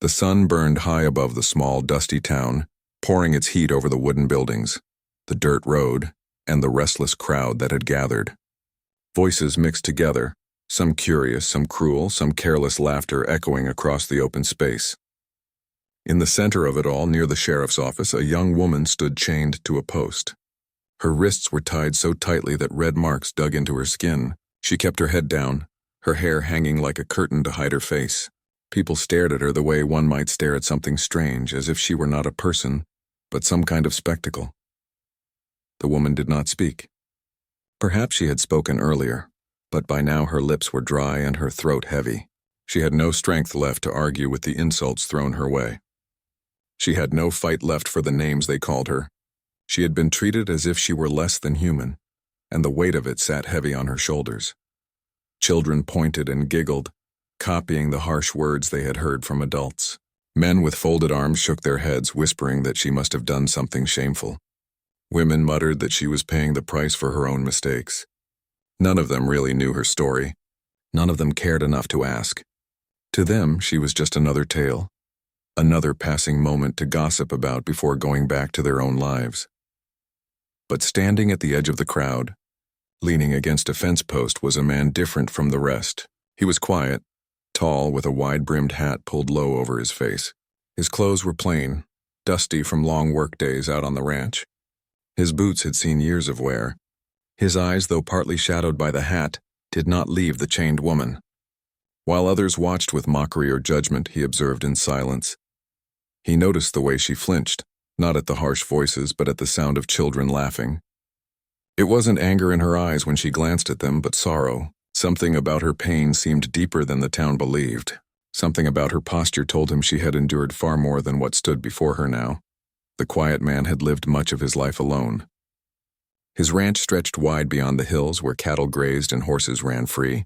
The sun burned high above the small, dusty town, pouring its heat over the wooden buildings, the dirt road, and the restless crowd that had gathered. Voices mixed together, some curious, some cruel, some careless laughter echoing across the open space. In the center of it all, near the sheriff's office, a young woman stood chained to a post. Her wrists were tied so tightly that red marks dug into her skin. She kept her head down, her hair hanging like a curtain to hide her face. People stared at her the way one might stare at something strange, as if she were not a person, but some kind of spectacle. The woman did not speak. Perhaps she had spoken earlier, but by now her lips were dry and her throat heavy. She had no strength left to argue with the insults thrown her way. She had no fight left for the names they called her. She had been treated as if she were less than human, and the weight of it sat heavy on her shoulders. Children pointed and giggled, copying the harsh words they had heard from adults. Men with folded arms shook their heads, whispering that she must have done something shameful. Women muttered that she was paying the price for her own mistakes. None of them really knew her story. None of them cared enough to ask. To them, she was just another tale, another passing moment to gossip about before going back to their own lives. But standing at the edge of the crowd, leaning against a fence post, was a man different from the rest. He was quiet, tall, with a wide-brimmed hat pulled low over his face. His clothes were plain, dusty from long work days out on the ranch. His boots had seen years of wear. His eyes, though partly shadowed by the hat, did not leave the chained woman. While others watched with mockery or judgment, he observed in silence. He noticed the way she flinched, not at the harsh voices, but at the sound of children laughing. It wasn't anger in her eyes when she glanced at them, but sorrow. Something about her pain seemed deeper than the town believed. Something about her posture told him she had endured far more than what stood before her now. The quiet man had lived much of his life alone. His ranch stretched wide beyond the hills where cattle grazed and horses ran free.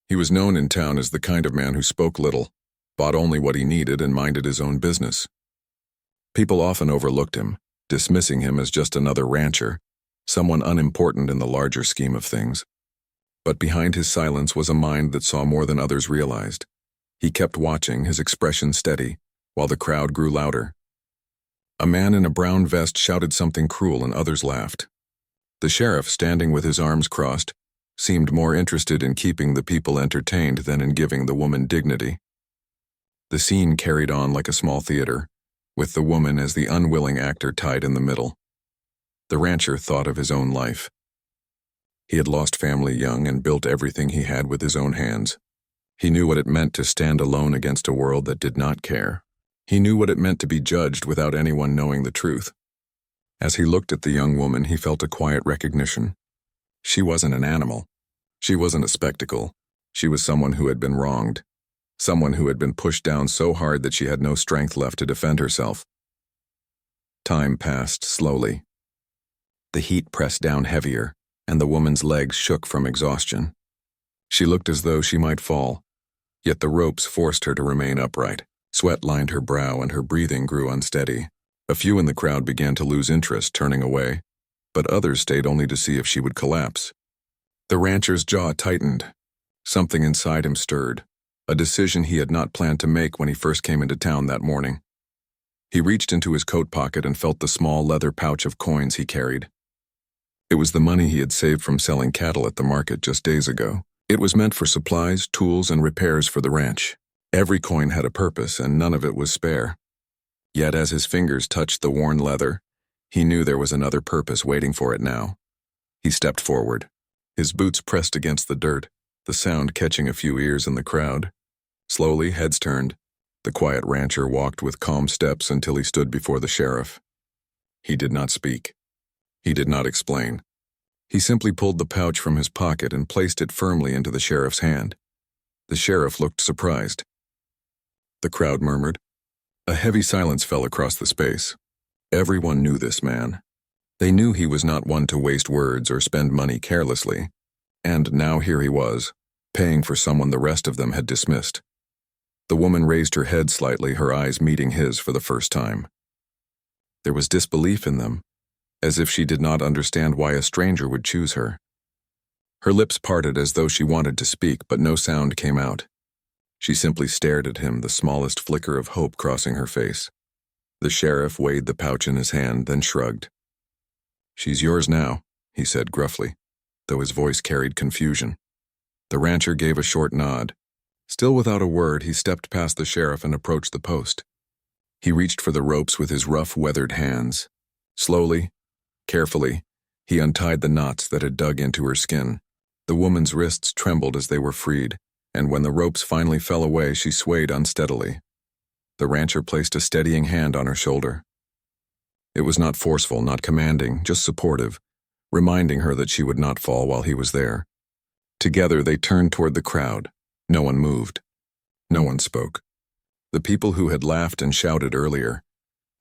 He was known in town as the kind of man who spoke little, bought only what he needed, and minded his own business. People often overlooked him, dismissing him as just another rancher, someone unimportant in the larger scheme of things. But behind his silence was a mind that saw more than others realized. He kept watching, his expression steady, while the crowd grew louder. A man in a brown vest shouted something cruel and others laughed. The sheriff, standing with his arms crossed, seemed more interested in keeping the people entertained than in giving the woman dignity. The scene carried on like a small theater, with the woman as the unwilling actor tied in the middle. The rancher thought of his own life. He had lost family young and built everything he had with his own hands. He knew what it meant to stand alone against a world that did not care. He knew what it meant to be judged without anyone knowing the truth. As he looked at the young woman, he felt a quiet recognition. She wasn't an animal. She wasn't a spectacle. She was someone who had been wronged. Someone who had been pushed down so hard that she had no strength left to defend herself. Time passed slowly. The heat pressed down heavier, and the woman's legs shook from exhaustion. She looked as though she might fall, yet the ropes forced her to remain upright. Sweat lined her brow and her breathing grew unsteady. A few in the crowd began to lose interest, turning away, but others stayed only to see if she would collapse. The rancher's jaw tightened. Something inside him stirred, a decision he had not planned to make when he first came into town that morning. He reached into his coat pocket and felt the small leather pouch of coins he carried. It was the money he had saved from selling cattle at the market just days ago. It was meant for supplies, tools, and repairs for the ranch. Every coin had a purpose, and none of it was spare. Yet as his fingers touched the worn leather, he knew there was another purpose waiting for it now. He stepped forward. His boots pressed against the dirt, the sound catching a few ears in the crowd. Slowly, heads turned, the quiet rancher walked with calm steps until he stood before the sheriff. He did not speak. He did not explain. He simply pulled the pouch from his pocket and placed it firmly into the sheriff's hand. The sheriff looked surprised. The crowd murmured. A heavy silence fell across the space. Everyone knew this man. They knew he was not one to waste words or spend money carelessly. And now here he was, paying for someone the rest of them had dismissed. The woman raised her head slightly, her eyes meeting his for the first time. There was disbelief in them, as if she did not understand why a stranger would choose her. Her lips parted as though she wanted to speak, but no sound came out. She simply stared at him, the smallest flicker of hope crossing her face. The sheriff weighed the pouch in his hand, then shrugged. "She's yours now," he said gruffly, though his voice carried confusion. The rancher gave a short nod. Still without a word, he stepped past the sheriff and approached the post. He reached for the ropes with his rough, weathered hands. Slowly, carefully, he untied the knots that had dug into her skin. The woman's wrists trembled as they were freed, and when the ropes finally fell away, she swayed unsteadily. The rancher placed a steadying hand on her shoulder. It was not forceful, not commanding, just supportive, reminding her that she would not fall while he was there. Together they turned toward the crowd. No one moved. No one spoke. The people who had laughed and shouted earlier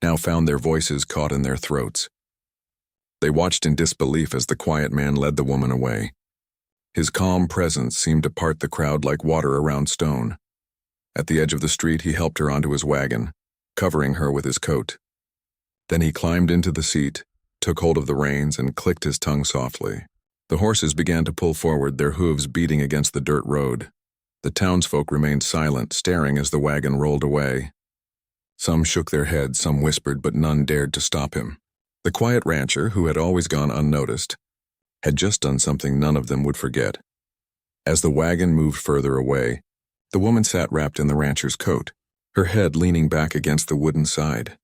now found their voices caught in their throats. They watched in disbelief as the quiet man led the woman away. His calm presence seemed to part the crowd like water around stone. At the edge of the street, he helped her onto his wagon, covering her with his coat. Then he climbed into the seat, took hold of the reins, and clicked his tongue softly. The horses began to pull forward, their hooves beating against the dirt road. The townsfolk remained silent, staring as the wagon rolled away. Some shook their heads, some whispered, but none dared to stop him. The quiet rancher, who had always gone unnoticed, had just done something none of them would forget. As the wagon moved further away, the woman sat wrapped in the rancher's coat, her head leaning back against the wooden side.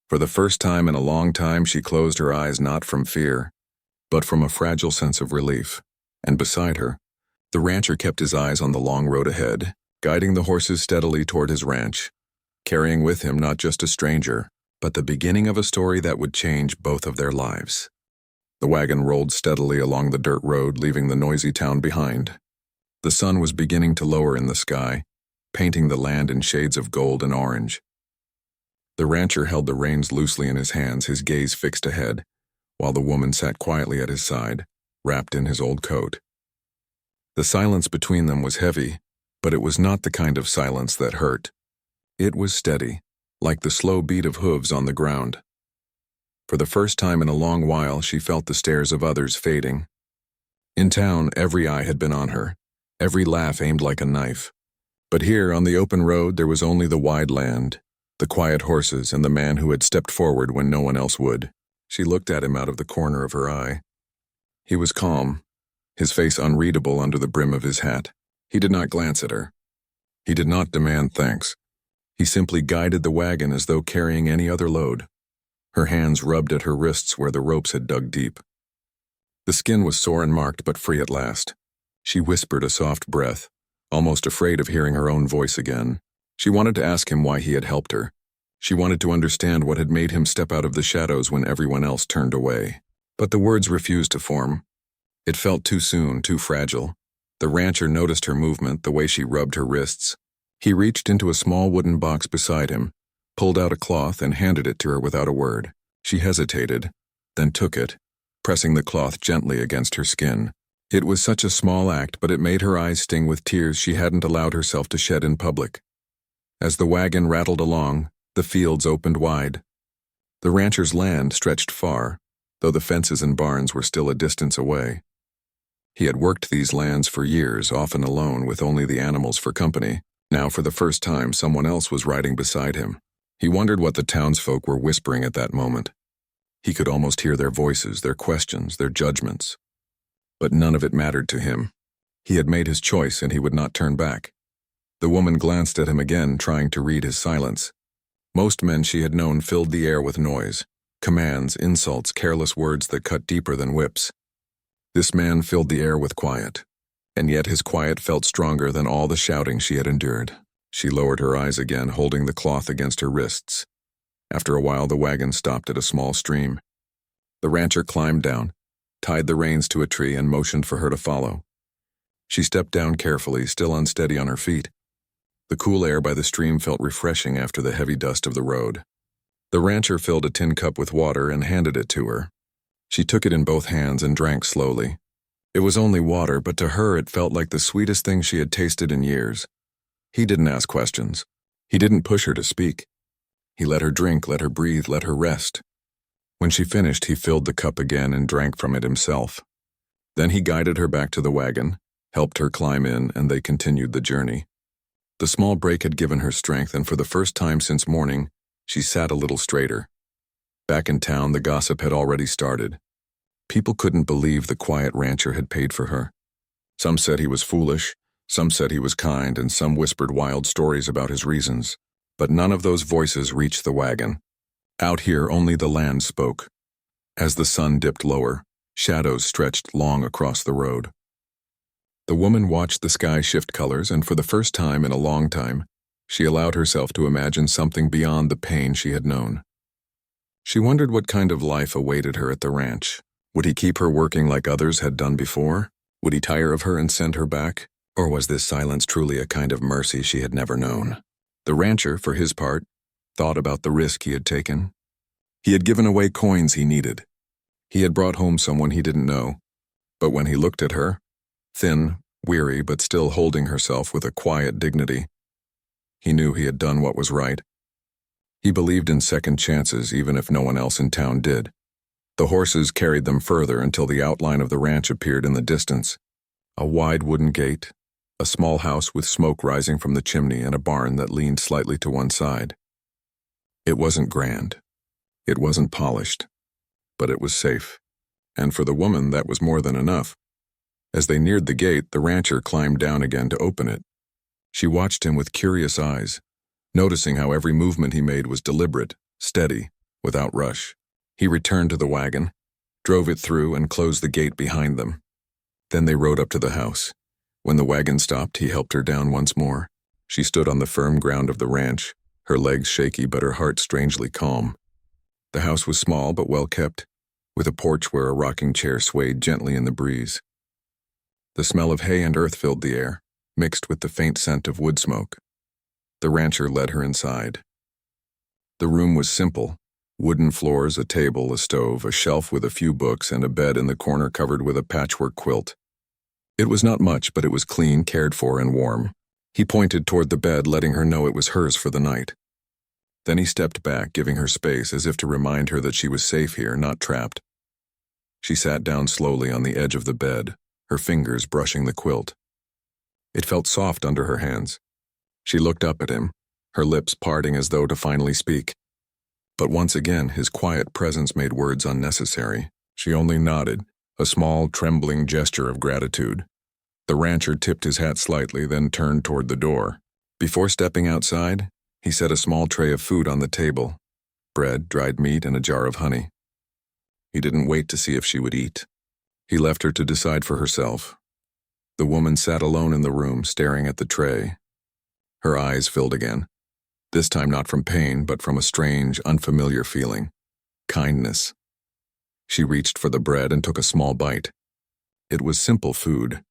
For the first time in a long time, she closed her eyes not from fear, but from a fragile sense of relief. And beside her, the rancher kept his eyes on the long road ahead, guiding the horses steadily toward his ranch, carrying with him not just a stranger, but the beginning of a story that would change both of their lives. The wagon rolled steadily along the dirt road, leaving the noisy town behind. The sun was beginning to lower in the sky, painting the land in shades of gold and orange. The rancher held the reins loosely in his hands, his gaze fixed ahead, while the woman sat quietly at his side, wrapped in his old coat. The silence between them was heavy, but it was not the kind of silence that hurt. It was steady, like the slow beat of hooves on the ground. For the first time in a long while, she felt the stares of others fading. In town, every eye had been on her, every laugh aimed like a knife. But here, on the open road, there was only the wide land, the quiet horses, and the man who had stepped forward when no one else would. She looked at him out of the corner of her eye. He was calm, his face unreadable under the brim of his hat. He did not glance at her. He did not demand thanks. He simply guided the wagon as though carrying any other load. Her hands rubbed at her wrists where the ropes had dug deep. The skin was sore and marked, but free at last. She whispered a soft breath, almost afraid of hearing her own voice again. She wanted to ask him why he had helped her. She wanted to understand what had made him step out of the shadows when everyone else turned away. But the words refused to form. It felt too soon, too fragile. The rancher noticed her movement, the way she rubbed her wrists. He reached into a small wooden box beside him, pulled out a cloth, and handed it to her without a word. She hesitated, then took it, pressing the cloth gently against her skin. It was such a small act, but it made her eyes sting with tears she hadn't allowed herself to shed in public. As the wagon rattled along, the fields opened wide. The rancher's land stretched far, though the fences and barns were still a distance away. He had worked these lands for years, often alone, with only the animals for company. Now, for the first time, someone else was riding beside him. He wondered what the townsfolk were whispering at that moment. He could almost hear their voices, their questions, their judgments. But none of it mattered to him. He had made his choice, and he would not turn back. The woman glanced at him again, trying to read his silence. Most men she had known filled the air with noise, commands, insults, careless words that cut deeper than whips. This man filled the air with quiet, and yet his quiet felt stronger than all the shouting she had endured. She lowered her eyes again, holding the cloth against her wrists. After a while, the wagon stopped at a small stream. The rancher climbed down, tied the reins to a tree, and motioned for her to follow. She stepped down carefully, still unsteady on her feet. The cool air by the stream felt refreshing after the heavy dust of the road. The rancher filled a tin cup with water and handed it to her. She took it in both hands and drank slowly. It was only water, but to her it felt like the sweetest thing she had tasted in years. He didn't ask questions. He didn't push her to speak. He let her drink, let her breathe, let her rest. When she finished, he filled the cup again and drank from it himself. Then he guided her back to the wagon, helped her climb in, and they continued the journey. The small break had given her strength, and for the first time since morning, she sat a little straighter. Back in town, the gossip had already started. People couldn't believe the quiet rancher had paid for her. Some said he was foolish, some said he was kind, and some whispered wild stories about his reasons. But none of those voices reached the wagon. Out here, only the land spoke. As the sun dipped lower, shadows stretched long across the road. The woman watched the sky shift colors, and for the first time in a long time, she allowed herself to imagine something beyond the pain she had known. She wondered what kind of life awaited her at the ranch. Would he keep her working like others had done before? Would he tire of her and send her back? Or was this silence truly a kind of mercy she had never known? The rancher, for his part, thought about the risk he had taken. He had given away coins he needed. He had brought home someone he didn't know. But when he looked at her, thin, weary, but still holding herself with a quiet dignity, he knew he had done what was right. He believed in second chances, even if no one else in town did. The horses carried them further until the outline of the ranch appeared in the distance. A wide wooden gate, a small house with smoke rising from the chimney, and a barn that leaned slightly to one side. It wasn't grand. It wasn't polished. But it was safe. And for the woman, that was more than enough. As they neared the gate, the rancher climbed down again to open it. She watched him with curious eyes, noticing how every movement he made was deliberate, steady, without rush. He returned to the wagon, drove it through, and closed the gate behind them. Then they rode up to the house. When the wagon stopped, he helped her down once more. She stood on the firm ground of the ranch, her legs shaky but her heart strangely calm. The house was small but well kept, with a porch where a rocking chair swayed gently in the breeze. The smell of hay and earth filled the air, mixed with the faint scent of wood smoke. The rancher led her inside. The room was simple. Wooden floors, a table, a stove, a shelf with a few books, and a bed in the corner covered with a patchwork quilt. It was not much, but it was clean, cared for, and warm. He pointed toward the bed, letting her know it was hers for the night. Then he stepped back, giving her space, as if to remind her that she was safe here, not trapped. She sat down slowly on the edge of the bed, her fingers brushing the quilt. It felt soft under her hands. She looked up at him, her lips parting as though to finally speak. But once again, his quiet presence made words unnecessary. She only nodded, a small, trembling gesture of gratitude. The rancher tipped his hat slightly, then turned toward the door. Before stepping outside, he set a small tray of food on the table, bread, dried meat, and a jar of honey. He didn't wait to see if she would eat. He left her to decide for herself. The woman sat alone in the room, staring at the tray. Her eyes filled again, this time not from pain, but from a strange, unfamiliar feeling. Kindness. She reached for the bread and took a small bite. It was simple food,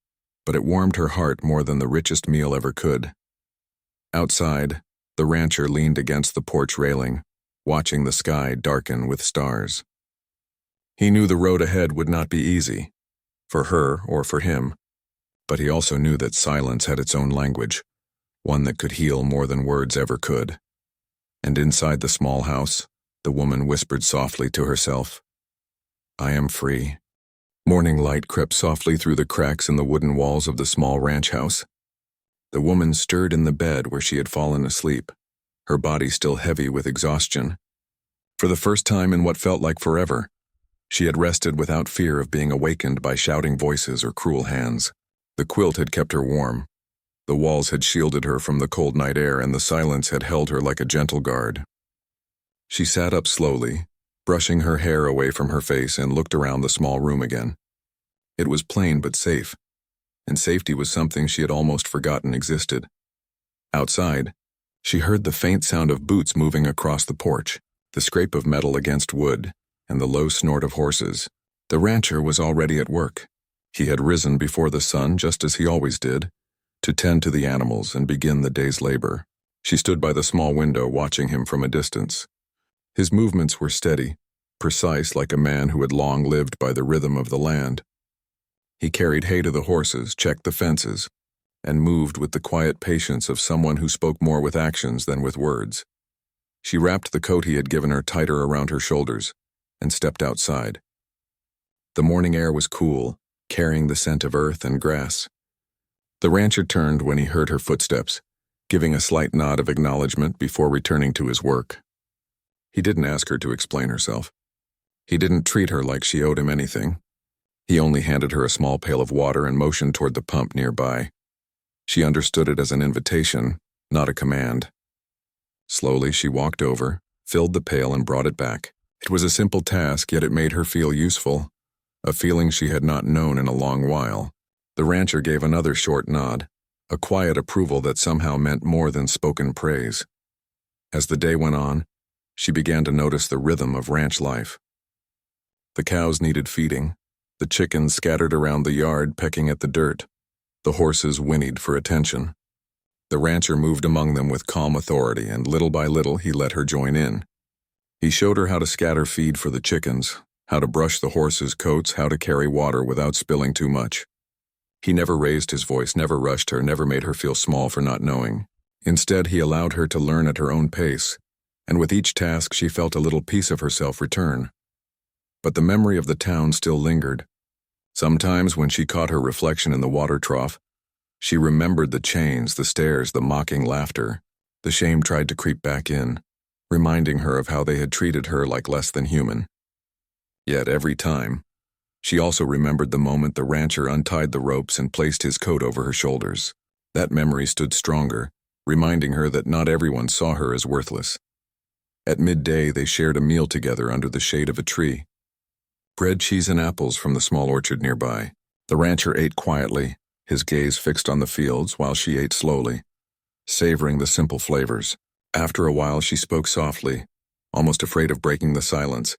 but it warmed her heart more than the richest meal ever could. Outside, the rancher leaned against the porch railing, watching the sky darken with stars. He knew the road ahead would not be easy, for her or for him, but he also knew that silence had its own language, one that could heal more than words ever could. And inside the small house, the woman whispered softly to herself, "I am free." Morning light crept softly through the cracks in the wooden walls of the small ranch house. The woman stirred in the bed where she had fallen asleep, her body still heavy with exhaustion. For the first time in what felt like forever, she had rested without fear of being awakened by shouting voices or cruel hands. The quilt had kept her warm. The walls had shielded her from the cold night air, and the silence had held her like a gentle guard. She sat up slowly, brushing her hair away from her face, and looked around the small room again. It was plain but safe, and safety was something she had almost forgotten existed. Outside, she heard the faint sound of boots moving across the porch, the scrape of metal against wood, and the low snort of horses. The rancher was already at work. He had risen before the sun, just as he always did, to tend to the animals and begin the day's labor. She stood by the small window, watching him from a distance. His movements were steady, precise, like a man who had long lived by the rhythm of the land. He carried hay to the horses, checked the fences, and moved with the quiet patience of someone who spoke more with actions than with words. She wrapped the coat he had given her tighter around her shoulders and stepped outside. The morning air was cool, carrying the scent of earth and grass. The rancher turned when he heard her footsteps, giving a slight nod of acknowledgement before returning to his work. He didn't ask her to explain herself. He didn't treat her like she owed him anything. He only handed her a small pail of water and motioned toward the pump nearby. She understood it as an invitation, not a command. Slowly, she walked over, filled the pail, and brought it back. It was a simple task, yet it made her feel useful, a feeling she had not known in a long while. The rancher gave another short nod, a quiet approval that somehow meant more than spoken praise. As the day went on, she began to notice the rhythm of ranch life. The cows needed feeding. The chickens scattered around the yard pecking at the dirt. The horses whinnied for attention. The rancher moved among them with calm authority, and little by little he let her join in. He showed her how to scatter feed for the chickens, how to brush the horses' coats, how to carry water without spilling too much. He never raised his voice, never rushed her, never made her feel small for not knowing. Instead, he allowed her to learn at her own pace, and with each task she felt a little piece of herself return. But the memory of the town still lingered. Sometimes when she caught her reflection in the water trough, she remembered the chains, the stares, the mocking laughter. The shame tried to creep back in, reminding her of how they had treated her like less than human. Yet every time, she also remembered the moment the rancher untied the ropes and placed his coat over her shoulders. That memory stood stronger, reminding her that not everyone saw her as worthless. At midday, they shared a meal together under the shade of a tree. Bread, cheese, and apples from the small orchard nearby. The rancher ate quietly, his gaze fixed on the fields while she ate slowly, savoring the simple flavors. After a while, she spoke softly, almost afraid of breaking the silence.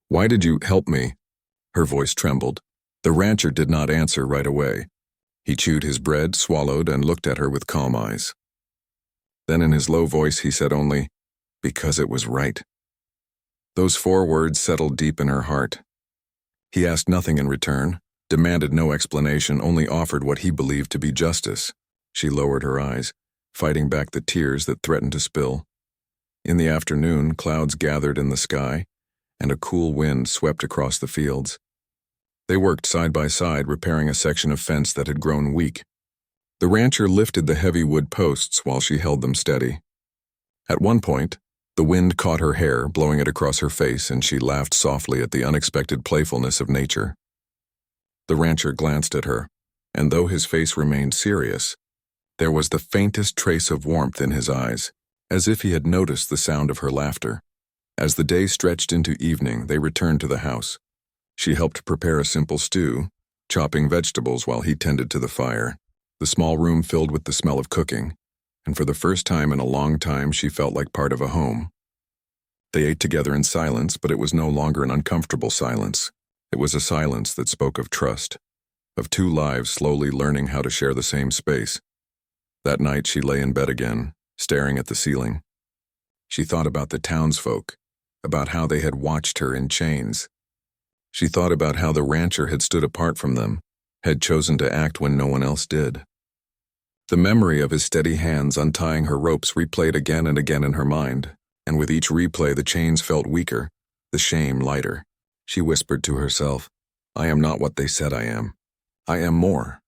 "Why did you help me?" Her voice trembled. The rancher did not answer right away. He chewed his bread, swallowed, and looked at her with calm eyes. Then in his low voice he said only, "Because it was right." Those 4 words settled deep in her heart. He asked nothing in return, demanded no explanation, only offered what he believed to be justice. She lowered her eyes, fighting back the tears that threatened to spill. In the afternoon, clouds gathered in the sky, and a cool wind swept across the fields. They worked side by side, repairing a section of fence that had grown weak. The rancher lifted the heavy wood posts while she held them steady. At one point, the wind caught her hair, blowing it across her face, and she laughed softly at the unexpected playfulness of nature. The rancher glanced at her, and though his face remained serious, there was the faintest trace of warmth in his eyes, as if he had noticed the sound of her laughter. As the day stretched into evening, they returned to the house. She helped prepare a simple stew, chopping vegetables while he tended to the fire. The small room filled with the smell of cooking, and for the first time in a long time she felt like part of a home. They ate together in silence, but it was no longer an uncomfortable silence. It was a silence that spoke of trust, of 2 lives slowly learning how to share the same space. That night she lay in bed again, staring at the ceiling. She thought about the townsfolk, about how they had watched her in chains. She thought about how the rancher had stood apart from them, had chosen to act when no one else did. The memory of his steady hands untying her ropes replayed again and again in her mind, and with each replay the chains felt weaker, the shame lighter. She whispered to herself, "I am not what they said I am. I am more."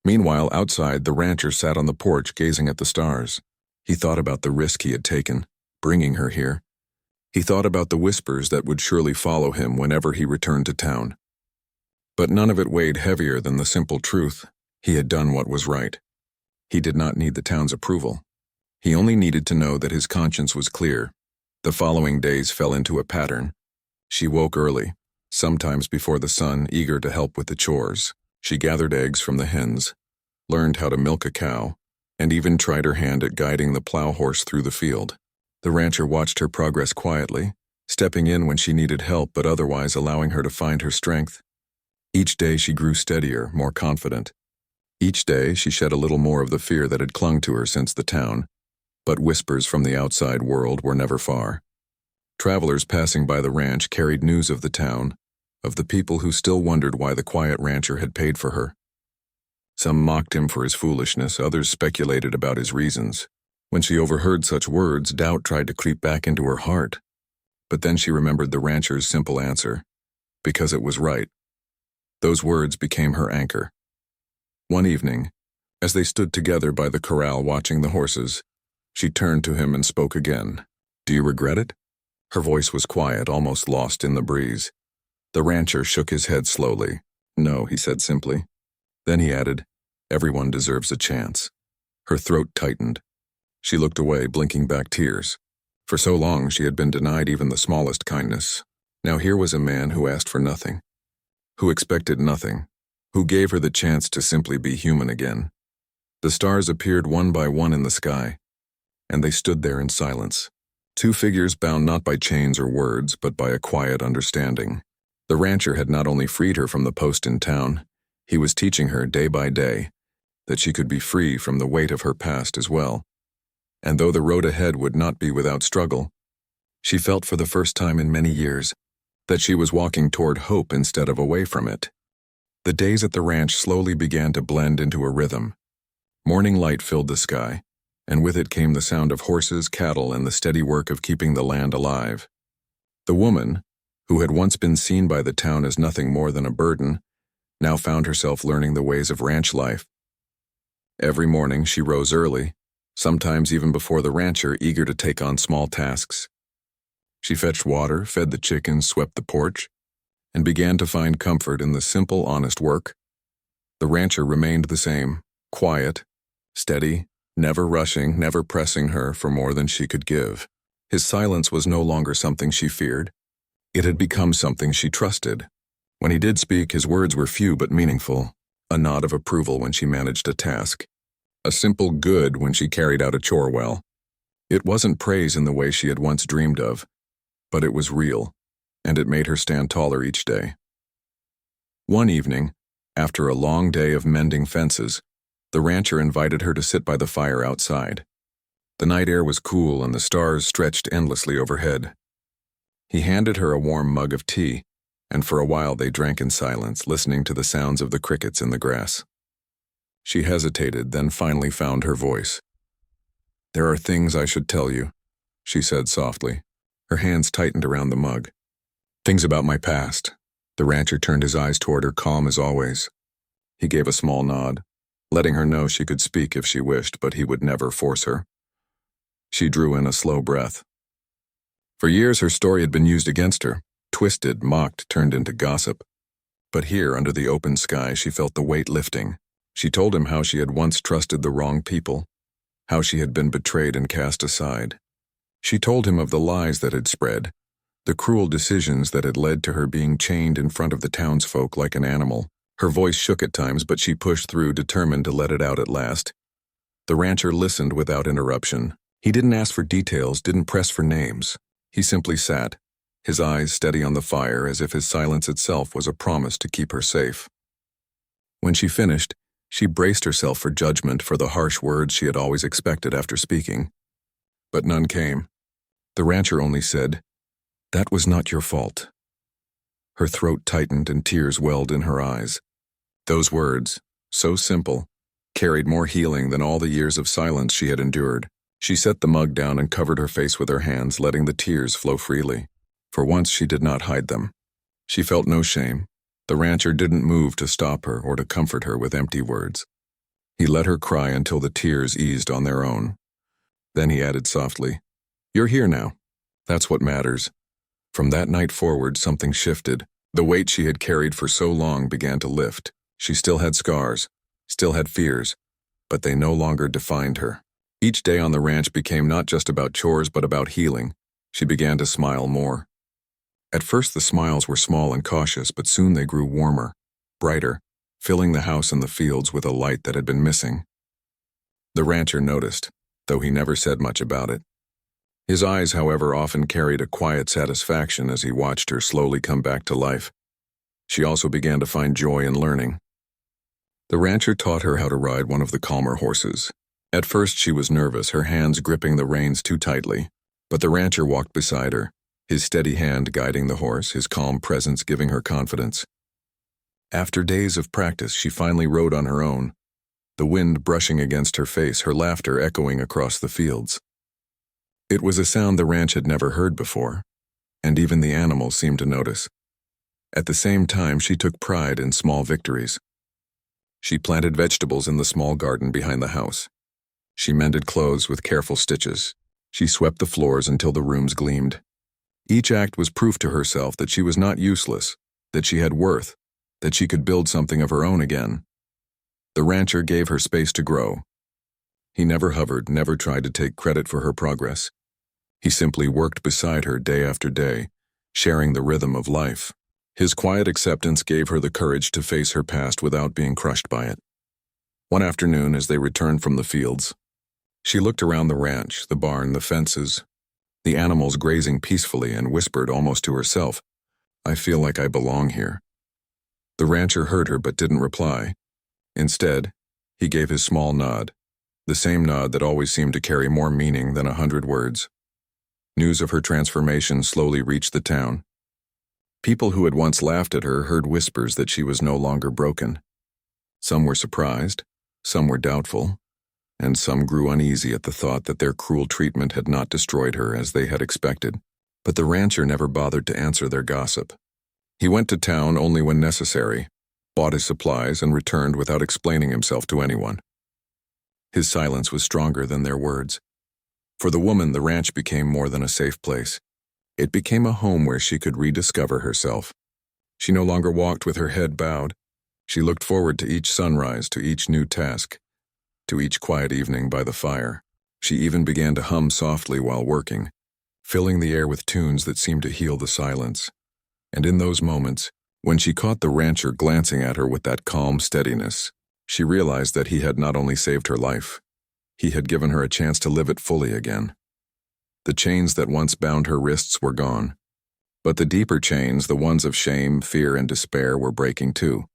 Meanwhile, outside, the rancher sat on the porch gazing at the stars. He thought about the risk he had taken, bringing her here. He thought about the whispers that would surely follow him whenever he returned to town. But none of it weighed heavier than the simple truth: he had done what was right. He did not need the town's approval. He only needed to know that his conscience was clear. The following days fell into a pattern. She woke early, sometimes before the sun, eager to help with the chores. She gathered eggs from the hens, learned how to milk a cow, and even tried her hand at guiding the plow horse through the field. The rancher watched her progress quietly, stepping in when she needed help but otherwise allowing her to find her strength. Each day she grew steadier, more confident. Each day she shed a little more of the fear that had clung to her since the town, but whispers from the outside world were never far. Travelers passing by the ranch carried news of the town, of the people who still wondered why the quiet rancher had paid for her. Some mocked him for his foolishness, others speculated about his reasons. When she overheard such words, doubt tried to creep back into her heart. But then she remembered the rancher's simple answer: because it was right. Those words became her anchor. One evening, As they stood together by the corral watching the horses, she turned to him and spoke again. "Do you regret it?" Her voice was quiet, almost lost in the breeze. The rancher shook his head slowly. "No," he said simply. Then he added, "Everyone deserves a chance." Her throat tightened. She looked away, blinking back tears. For so long she had been denied even the smallest kindness. Now here was a man who asked for nothing, who expected nothing, who gave her the chance to simply be human again. The stars appeared one by one in the sky, and they stood there in silence. Two figures bound not by chains or words, but by a quiet understanding. The rancher had not only freed her from the post in town, he was teaching her day by day that she could be free from the weight of her past as well. And though the road ahead would not be without struggle, she felt for the first time in many years that she was walking toward hope instead of away from it. The days at the ranch slowly began to blend into a rhythm. Morning light filled the sky, and with it came the sound of horses, cattle, and the steady work of keeping the land alive. The woman, who had once been seen by the town as nothing more than a burden, now found herself learning the ways of ranch life. Every morning she rose early, sometimes even before the rancher, eager to take on small tasks. She fetched water, fed the chickens, swept the porch, and began to find comfort in the simple, honest work. The rancher remained the same, quiet, steady, never rushing, never pressing her for more than she could give. His silence was no longer something she feared. It had become something she trusted. When he did speak, his words were few but meaningful. A nod of approval when she managed a task. A simple good when she carried out a chore well. It wasn't praise in the way she had once dreamed of, but it was real, and it made her stand taller each day. One evening, after a long day of mending fences, the rancher invited her to sit by the fire outside. The night air was cool and the stars stretched endlessly overhead. He handed her a warm mug of tea, and for a while they drank in silence, listening to the sounds of the crickets in the grass. She hesitated, then finally found her voice. "There are things I should tell you," she said softly. Her hands tightened around the mug. "Things about my past." The rancher turned his eyes toward her, calm as always. He gave a small nod, letting her know she could speak if she wished, but he would never force her. She drew in a slow breath. For years her story had been used against her, twisted, mocked, turned into gossip. But here, under the open sky, she felt the weight lifting. She told him how she had once trusted the wrong people, how she had been betrayed and cast aside. She told him of the lies that had spread, the cruel decisions that had led to her being chained in front of the townsfolk like an animal. Her voice shook at times, but she pushed through, determined to let it out at last. The rancher listened without interruption. He didn't ask for details, didn't press for names. He simply sat, his eyes steady on the fire, as if his silence itself was a promise to keep her safe. When she finished, she braced herself for judgment, for the harsh words she had always expected after speaking. But none came. The rancher only said, "That was not your fault." Her throat tightened and tears welled in her eyes. Those words, so simple, carried more healing than all the years of silence she had endured. She set the mug down and covered her face with her hands, letting the tears flow freely. For once she did not hide them. She felt no shame. The rancher didn't move to stop her or to comfort her with empty words. He let her cry until the tears eased on their own. Then he added softly, "You're here now. That's what matters." From that night forward, something shifted. The weight she had carried for so long began to lift. She still had scars, still had fears, but they no longer defined her. Each day on the ranch became not just about chores but about healing. She began to smile more. At first the smiles were small and cautious, but soon they grew warmer, brighter, filling the house and the fields with a light that had been missing. The rancher noticed, though he never said much about it. His eyes, however, often carried a quiet satisfaction as he watched her slowly come back to life. She also began to find joy in learning. The rancher taught her how to ride one of the calmer horses. At first she was nervous, her hands gripping the reins too tightly, but the rancher walked beside her, his steady hand guiding the horse, his calm presence giving her confidence. After days of practice, she finally rode on her own, the wind brushing against her face, her laughter echoing across the fields. It was a sound the ranch had never heard before, and even the animals seemed to notice. At the same time, she took pride in small victories. She planted vegetables in the small garden behind the house. She mended clothes with careful stitches. She swept the floors until the rooms gleamed. Each act was proof to herself that she was not useless, that she had worth, that she could build something of her own again. The rancher gave her space to grow. He never hovered, never tried to take credit for her progress. He simply worked beside her day after day, sharing the rhythm of life. His quiet acceptance gave her the courage to face her past without being crushed by it. One afternoon, as they returned from the fields, she looked around the ranch, the barn, the fences, the animals grazing peacefully, and whispered almost to herself, "I feel like I belong here." The rancher heard her but didn't reply. Instead, he gave his small nod, the same nod that always seemed to carry more meaning than 100 words. News of her transformation slowly reached the town. People who had once laughed at her heard whispers that she was no longer broken. Some were surprised, some were doubtful, and some grew uneasy at the thought that their cruel treatment had not destroyed her as they had expected. But the rancher never bothered to answer their gossip. He went to town only when necessary, bought his supplies, and returned without explaining himself to anyone. His silence was stronger than their words. For the woman, the ranch became more than a safe place. It became a home where she could rediscover herself. She no longer walked with her head bowed. She looked forward to each sunrise, to each new task, to each quiet evening by the fire. She even began to hum softly while working, filling the air with tunes that seemed to heal the silence. And in those moments, when she caught the rancher glancing at her with that calm steadiness, she realized that he had not only saved her life, he had given her a chance to live it fully again. The chains that once bound her wrists were gone, but the deeper chains, the ones of shame, fear, and despair, were breaking too.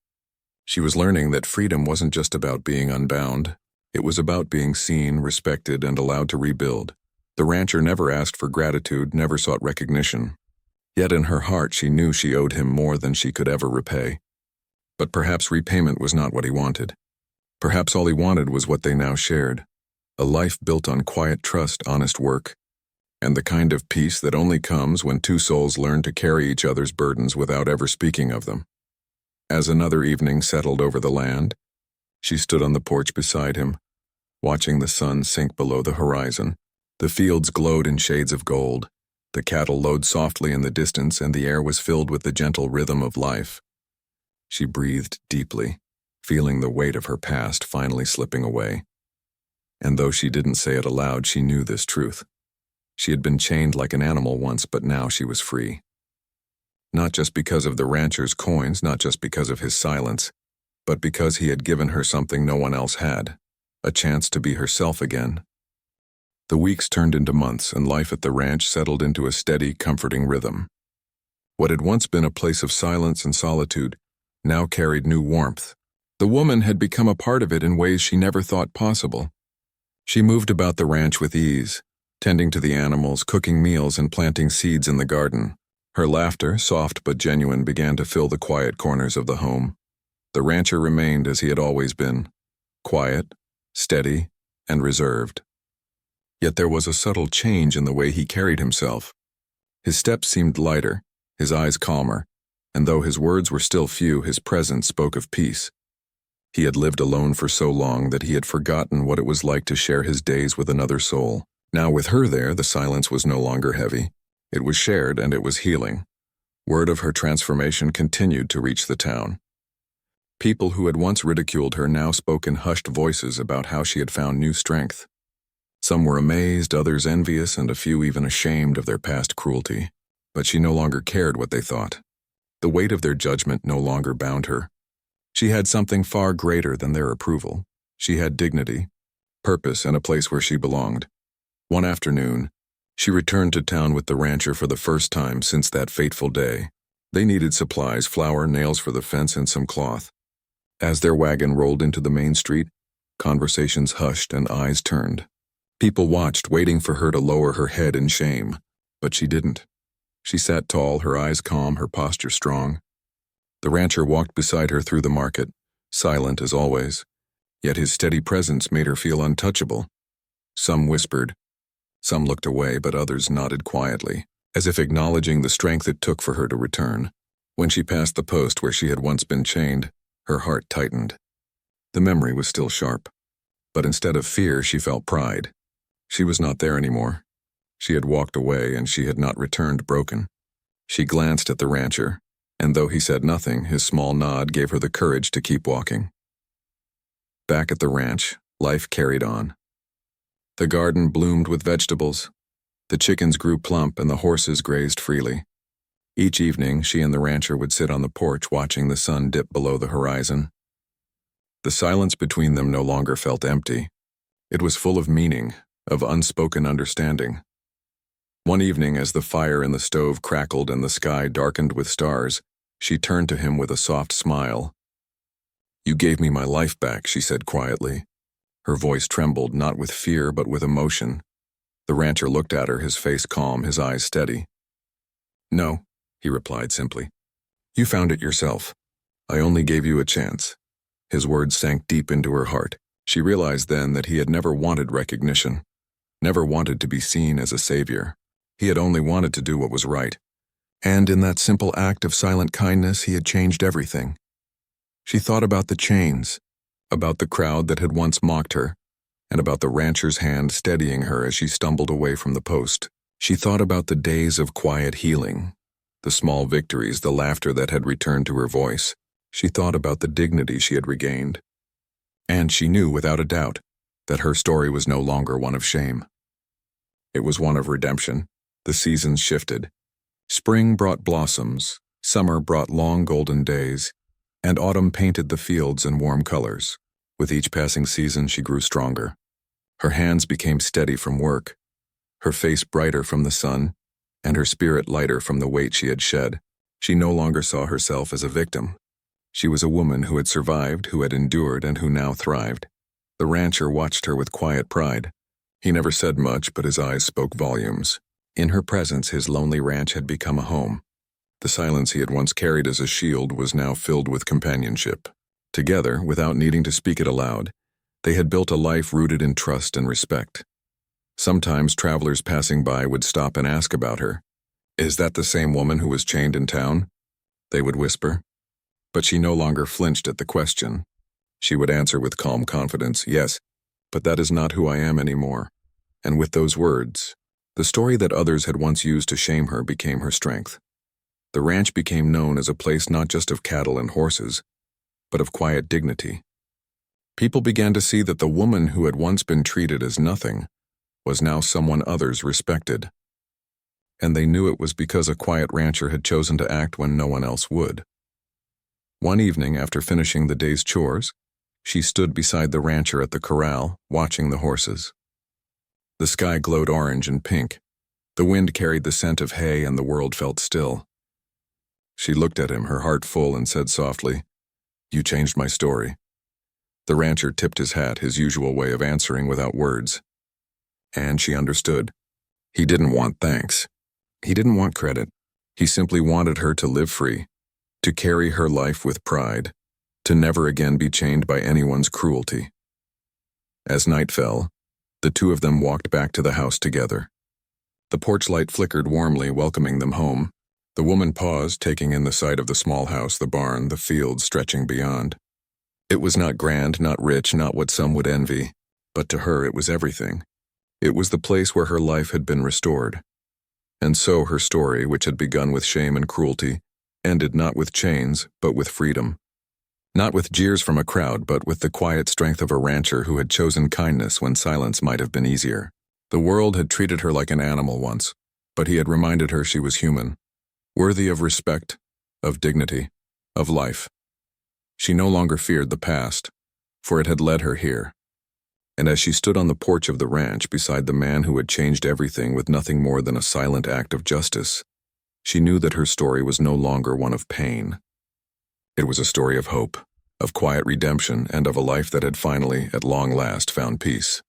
She was learning that freedom wasn't just about being unbound. It was about being seen, respected, and allowed to rebuild. The rancher never asked for gratitude, never sought recognition. Yet in her heart she knew she owed him more than she could ever repay. But perhaps repayment was not what he wanted. Perhaps all he wanted was what they now shared. A life built on quiet trust, honest work, and the kind of peace that only comes when two souls learn to carry each other's burdens without ever speaking of them. As another evening settled over the land, she stood on the porch beside him, watching the sun sink below the horizon. The fields glowed in shades of gold, the cattle lowed softly in the distance, and the air was filled with the gentle rhythm of life. She breathed deeply, feeling the weight of her past finally slipping away. And though she didn't say it aloud, she knew this truth. She had been chained like an animal once, but now she was free. Not just because of the rancher's coins, not just because of his silence, but because he had given her something no one else had, a chance to be herself again. The weeks turned into months, and life at the ranch settled into a steady, comforting rhythm. What had once been a place of silence and solitude now carried new warmth. The woman had become a part of it in ways she never thought possible. She moved about the ranch with ease, tending to the animals, cooking meals, and planting seeds in the garden. Her laughter, soft but genuine, began to fill the quiet corners of the home. The rancher remained as he had always been, quiet, steady, and reserved. Yet there was a subtle change in the way he carried himself. His steps seemed lighter, his eyes calmer, and though his words were still few, his presence spoke of peace. He had lived alone for so long that he had forgotten what it was like to share his days with another soul. Now with her there, the silence was no longer heavy. It was shared, and it was healing. Word of her transformation continued to reach the town. People who had once ridiculed her now spoke in hushed voices about how she had found new strength. Some were amazed, others envious, and a few even ashamed of their past cruelty. But she no longer cared what they thought. The weight of their judgment no longer bound her. She had something far greater than their approval. She had dignity, purpose, and a place where she belonged. One afternoon, she returned to town with the rancher for the first time since that fateful day. They needed supplies, flour, nails for the fence, and some cloth. As their wagon rolled into the main street, conversations hushed and eyes turned. People watched, waiting for her to lower her head in shame, but she didn't. She sat tall, her eyes calm, her posture strong. The rancher walked beside her through the market, silent as always, yet his steady presence made her feel untouchable. Some whispered, some looked away, but others nodded quietly, as if acknowledging the strength it took for her to return. When she passed the post where she had once been chained, her heart tightened. The memory was still sharp. But instead of fear, she felt pride. She was not there anymore. She had walked away, and she had not returned broken. She glanced at the rancher, and though he said nothing, his small nod gave her the courage to keep walking. Back at the ranch, life carried on. The garden bloomed with vegetables. The chickens grew plump and the horses grazed freely. Each evening, she and the rancher would sit on the porch watching the sun dip below the horizon. The silence between them no longer felt empty. It was full of meaning, of unspoken understanding. One evening, as the fire in the stove crackled and the sky darkened with stars, she turned to him with a soft smile. "You gave me my life back," she said quietly. Her voice trembled, not with fear but with emotion. The rancher looked at her, his face calm, his eyes steady. "No," he replied simply. "You found it yourself. I only gave you a chance." His words sank deep into her heart. She realized then that he had never wanted recognition, never wanted to be seen as a savior. He had only wanted to do what was right. And in that simple act of silent kindness, he had changed everything. She thought about the chains, about the crowd that had once mocked her, and about the rancher's hand steadying her as she stumbled away from the post. She thought about the days of quiet healing, the small victories, the laughter that had returned to her voice. She thought about the dignity she had regained. And she knew without a doubt that her story was no longer one of shame. It was one of redemption. The seasons shifted. Spring brought blossoms, summer brought long golden days, and autumn painted the fields in warm colors. With each passing season, she grew stronger. Her hands became steady from work, her face brighter from the sun, and her spirit lighter from the weight she had shed. She no longer saw herself as a victim. She was a woman who had survived, who had endured, and who now thrived. The rancher watched her with quiet pride. He never said much, but his eyes spoke volumes. In her presence, his lonely ranch had become a home. The silence he had once carried as a shield was now filled with companionship. Together, without needing to speak it aloud, they had built a life rooted in trust and respect. Sometimes travelers passing by would stop and ask about her. "Is that the same woman who was chained in town?" they would whisper. But she no longer flinched at the question. She would answer with calm confidence, "Yes, but that is not who I am anymore." And with those words, the story that others had once used to shame her became her strength. The ranch became known as a place not just of cattle and horses, but of quiet dignity. People began to see that the woman who had once been treated as nothing was now someone others respected. And they knew it was because a quiet rancher had chosen to act when no one else would. One evening, after finishing the day's chores, she stood beside the rancher at the corral, watching the horses. The sky glowed orange and pink. The wind carried the scent of hay and the world felt still. She looked at him, her heart full, and said softly, "You changed my story." The rancher tipped his hat, his usual way of answering without words. And she understood. He didn't want thanks. He didn't want credit. He simply wanted her to live free, to carry her life with pride, to never again be chained by anyone's cruelty. As night fell, the two of them walked back to the house together. The porch light flickered warmly, welcoming them home. The woman paused, taking in the sight of the small house, the barn, the fields stretching beyond. It was not grand, not rich, not what some would envy, but to her it was everything. It was the place where her life had been restored. And so her story, which had begun with shame and cruelty, ended not with chains, but with freedom. Not with jeers from a crowd, but with the quiet strength of a rancher who had chosen kindness when silence might have been easier. The world had treated her like an animal once, but he had reminded her she was human, worthy of respect, of dignity, of life. She no longer feared the past, for it had led her here. And as she stood on the porch of the ranch beside the man who had changed everything with nothing more than a silent act of justice, she knew that her story was no longer one of pain. It was a story of hope, of quiet redemption, and of a life that had finally, at long last, found peace.